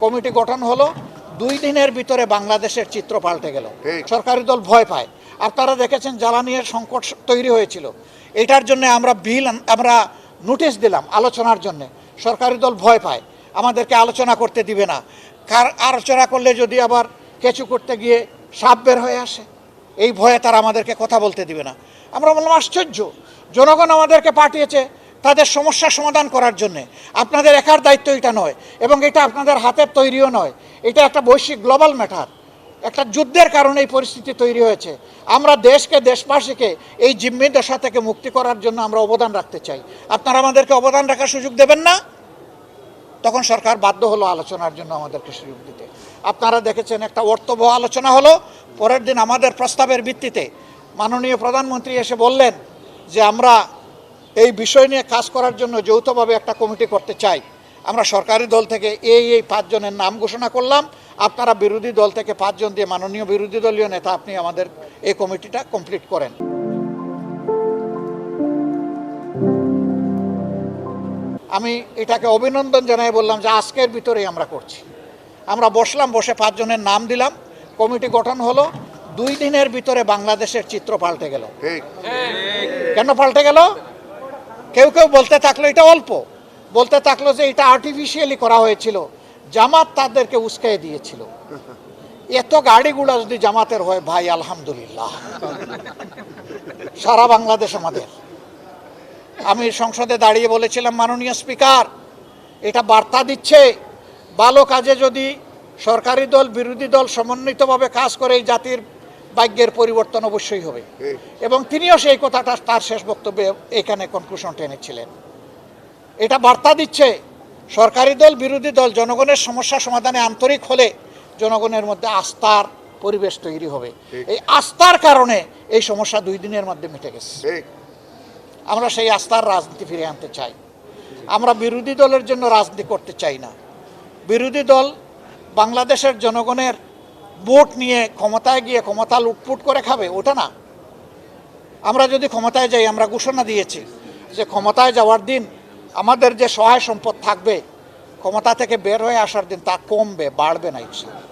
Committee গঠন হলো, 2 দিনের ভিতরে বাংলাদেশের চিত্র পাল্টে গেল। সরকারি দল ভয় পায়। আপনারা দেখেছেন জ্বালানির সংকট তৈরি হয়েছিল, এটার জন্য আমরা নোটিশ দিলাম আলোচনার জন্য। সরকারি দল ভয় পায়, আমাদেরকে আলোচনা করতে দিবে না। আলোচনা করলে যদি আবার কিছু করতে গিয়ে সাপ বের হয়ে আসে, এই ভয়ে তারা আমাদেরকে কথা বলতে দিবে না। আমরা বললাম আশ্চর্য, জনগণ আমাদেরকে পাঠিয়েছে তাদের সমস্যা সমাধান করার জন্যে। আপনাদের একার দায়িত্ব এটা নয়, এবং এটা আপনাদের হাতের তৈরিও নয়। এটা একটা বৈশ্বিক গ্লোবাল ম্যাটার। একটা যুদ্ধের কারণে এই পরিস্থিতি তৈরি হয়েছে। আমরা দেশকে, দেশবাসীকে এই জিম্মি দশা থেকে মুক্তি করার জন্য আমরা অবদান রাখতে চাই। আপনারা আমাদেরকে অবদান রাখার সুযোগ দেবেন না? তখন সরকার বাধ্য হলো আলোচনার জন্য আমাদেরকে সুযোগ দিতে। আপনারা দেখেছেন একটা অর্থবহ আলোচনা হলো। পরের দিন আমাদের প্রস্তাবের ভিত্তিতে মাননীয় প্রধানমন্ত্রী এসে বললেন যে আমরা এই বিষয় নিয়ে কাজ করার জন্য যৌথভাবে একটা কমিটি করতে চাই। আমরা সরকারি দল থেকে এই 5 জনের নাম ঘোষণা করলাম। আপনারা বিরোধী দল থেকে 5 জন দিয়ে, মাননীয় বিরোধী দলীয় নেতা, আপনি আমাদের এই কমিটিটা কমপ্লিট করেন। আমি এটাকে অভিনন্দন জানাই, বললাম যে আজকের ভিতরেই আমরা করছি। আমরা বসলাম, বসে 5 জনের নাম দিলাম, কমিটি গঠন হলো। 2 দিনের ভিতরে বাংলাদেশের চিত্র পাল্টে গেল। কেন পাল্টে গেল? কেউ কেউ বলতে থাকলো এটা অল্প, বলতে থাকলো যে এটা আর্টিফিশিয়ালি করা হয়েছিল, জামাত তাদেরকে উস্কাই দিয়েছিল। এত গাড়িগুলা যদি জামাতের হয়, ভাই আলহামদুলিল্লাহ, সারা বাংলাদেশ আমাদের। আমি সংসদে দাঁড়িয়ে বলেছিলাম, মাননীয় স্পিকার, এটা বার্তা দিচ্ছে ভালো কাজে যদি সরকারি দল বিরোধী দল সমন্বিতভাবে কাজ করে এই জাতির ভাগ্যের পরিবর্তন অবশ্যই হবে। এবং তিনিও সেই কথাটা তার শেষ বক্তব্যে এখানে কনক্লুশন টেনেছিলেন। এটা বার্তা দিচ্ছে সরকারি দল বিরোধী দল জনগণের সমস্যা সমাধানে আন্তরিক হলে জনগণের মধ্যে আস্থার পরিবেশ তৈরি হবে। এই আস্থার কারণে এই সমস্যা 2 দিনের মধ্যে মিটে গেছে। আমরা সেই আস্থার রাজনীতি ফিরে আনতে চাই। আমরা বিরোধী দলের জন্য রাজনীতি করতে চাই না। বিরোধী দল বাংলাদেশের জনগণের ভোট নিয়ে ক্ষমতায় গিয়ে ক্ষমতা লুটপুট করে খাবে, ওটা না। আমরা যদি ক্ষমতায় যাই, আমরা ঘোষণা দিয়েছি যে ক্ষমতায় যাওয়ার দিন আমাদের যে সহায় সম্পদ থাকবে, ক্ষমতা থেকে বের হয়ে আসার দিন তা কমবে, বাড়বে না ইনশাআল্লাহ।